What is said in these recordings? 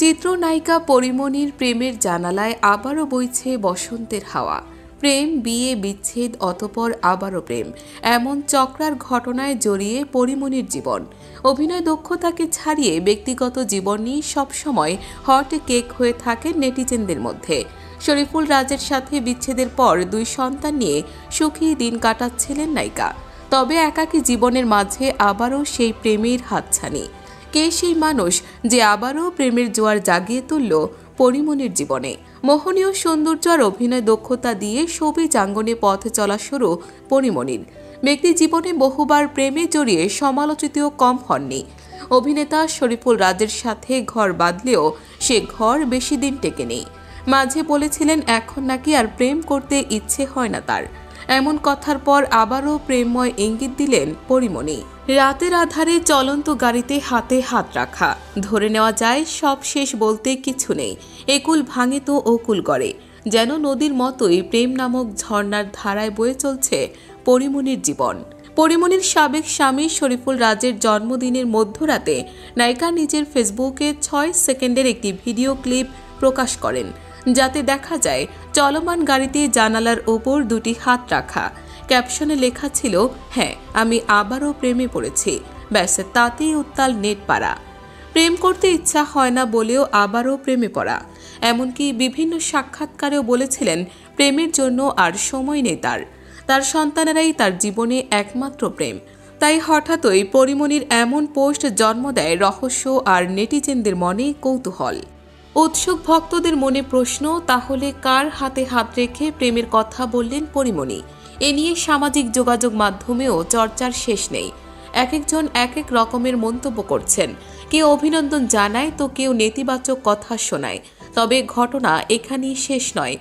চিত্রনায়িকা পরিমণির প্রেমের জানালায় আবারও বইছে বসন্তের হাওয়া। প্রেম, বিয়ে, বিচ্ছেদ, অতঃপর আবারও প্রেম, এমন চক্রার ঘটনায় জড়িয়ে পরিমণির জীবন। অভিনয় দক্ষতাকে ছাড়িয়ে ব্যক্তিগত জীবন নিয়ে সবসময় হট কেক হয়ে থাকে নেটিজেনদের মধ্যে। শরীফুল রাজের সাথে বিচ্ছেদের পর 2 সন্তান নিয়ে সুখী দিন কাটাচ্ছিলেন নায়িকা। তবে একাকী জীবনের মাঝে আবারও সেই প্রেমের হাতছানি। কে সেই মানুষ যে আবারও প্রেমের জোয়ার জাগিয়ে তুলল পরিমণির জীবনে? মোহনীয় সৌন্দর্য আর অভিনয় দক্ষতা দিয়ে শোবিজ আঙ্গনে পথ চলা শুরু পরিমণির। ব্যক্তি জীবনে বহুবার প্রেমে জড়িয়ে সমালোচিতও কম হননি। অভিনেতা শরীফুল রাজের সাথে ঘর বাঁধলেও সে ঘর বেশি দিন টেকেনি। মাঝে বলেছিলেন এখন নাকি আর প্রেম করতে ইচ্ছে হয় না তার। এমন কথার পর আবারও প্রেমময় ইঙ্গিত দিলেন পরিমণি। রাতের আধারে চলন্ত গাড়িতে হাতে হাত রাখা, ধরে নেওয়া যায় সব শেষ বলতে কিছু নেই। একুল ভাঙে তো ওকুল গড়ে, যেন নদীর মতোই প্রেম নামক ঝর্ণার ধারায় বয়ে চলছে পরিমণির জীবন। পরিমণির সাবেক স্বামী শরীফুল রাজের জন্মদিনের মধ্যরাতে নায়িকা নিজের ফেসবুকে 6 সেকেন্ডের একটি ভিডিও ক্লিপ প্রকাশ করেন, যাতে দেখা যায় চলমান গাড়িতে জানালার ওপর 2টি হাত রাখা। ক্যাপশনে লেখা ছিল, হ্যাঁ আমি আবারও প্রেমে পড়েছি। ব্যাস, তাতেই উত্তাল নেট পাড়া। প্রেম করতে ইচ্ছা হয় না বলেও আবারও প্রেমে পড়া। এমনকি বিভিন্ন সাক্ষাৎকারেও বলেছিলেন প্রেমের জন্য আর সময় নেই তার সন্তানেরাই তার জীবনে একমাত্র প্রেম। তাই হঠাৎই পরিমণির এমন পোস্ট জন্ম দেয় রহস্য আর নেটিজেনদের মনে কৌতূহল। উৎসুক ভক্তদের মনে প্রশ্ন, তাহলে কার হাতে হাত রেখে প্রেমের কথা বললেন পরিমণি? এ নিয়ে সামাজিক যোগাযোগ মাধ্যমেও চর্চার শেষ নেই। এক একজন এক এক রকমের মন্তব্য করছেন। কেউ অভিনন্দন জানায় তো কেউ নেতিবাচক কথা শোনায়। তবে ঘটনা এখানেই শেষ নয়।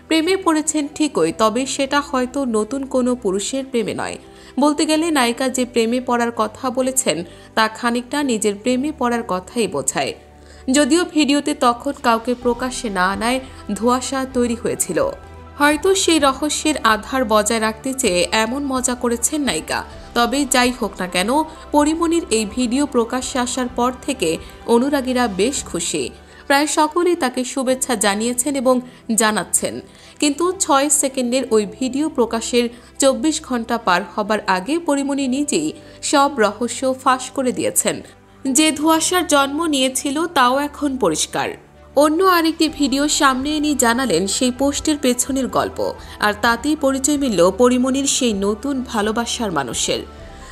প্রেমে পড়েছেন ঠিকই, তবে সেটা হয়তো নতুন কোনো পুরুষের প্রেমে নয়। বলতে গেলে নায়িকা যে প্রেমে পড়ার কথা বলেছেন তা খানিকটা নিজের প্রেমে পড়ার কথাই বোঝায়। যদিও ভিডিওতে তখন কাউকে প্রকাশ্যে না আনায় ধোঁয়াশা তৈরি হয়েছিল। হয়তো সেই রহস্যের আধার বজায় রাখতে চেয়ে এমন মজা করেছেন নায়িকা। তবে যাই হোক না কেন, পরিমণির এই ভিডিও প্রকাশ্যে আসার পর থেকে অনুরাগীরা বেশ খুশি। প্রায় সকলেই তাকে শুভেচ্ছা জানিয়েছেন এবং জানাচ্ছেন। কিন্তু 6 সেকেন্ডের ওই ভিডিও প্রকাশের 24 ঘন্টা পার হবার আগে পরিমণি নিজেই সব রহস্য ফাঁস করে দিয়েছেন। যে ধোঁয়াশার জন্ম নিয়েছিল তাও এখন পরিষ্কার। অন্য আরেকটি ভিডিও সামনে এনে জানালেন সেই পোস্টের পেছনের গল্প, আর তাতেই পরিচয় মিলল পরিমণির সেই নতুন ভালোবাসার মানুষের।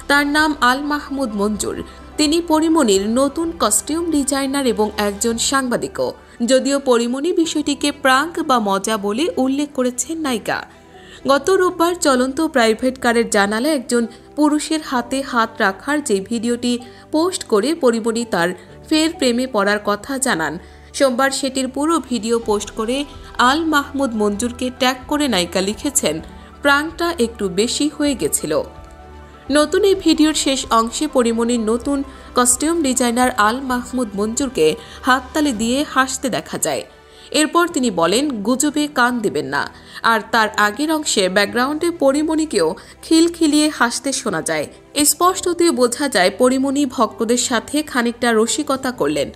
তার নাম আল মাহমুদ মঞ্জুর। তিনি পরিমণির নতুন কস্টিউম ডিজাইনার এবং একজন সাংবাদিকও। যদিও পরিমণি বিষয়টিকে প্রাঙ্ক বা মজা বলে উল্লেখ করেছেন নায়িকা। গত রোববার চলন্ত প্রাইভেট কারের জানালায় একজন পুরুষের হাতে হাত রাখার যে ভিডিওটি পোস্ট করে পরিমণি তার ফের প্রেমে পড়ার কথা জানান। সোমবার সেটির পুরো ভিডিও পোস্ট করে আল মাহমুদ মঞ্জুরকে ট্যাগ করে নায়িকা লিখেছেন, প্রাঙ্কটা একটু বেশি হয়ে গেছিল। নতুন এই ভিডিওর শেষ অংশে পরিমণির নতুন কস্টিউম ডিজাইনার আল মাহমুদ মঞ্জুরকে হাততালি দিয়ে হাসতে দেখা যায়। এরপর তিনি বলেন, গুজবে কান দেবেন না। আর তার আগের অংশে ব্যাকগ্রাউন্ডে পরিমণিকেও খিলখিলিয়ে হাসতে শোনা যায়। স্পষ্টতই বোঝা যায় পরিমণি ভক্তদের সাথে খানিকটা রসিকতা করলেন।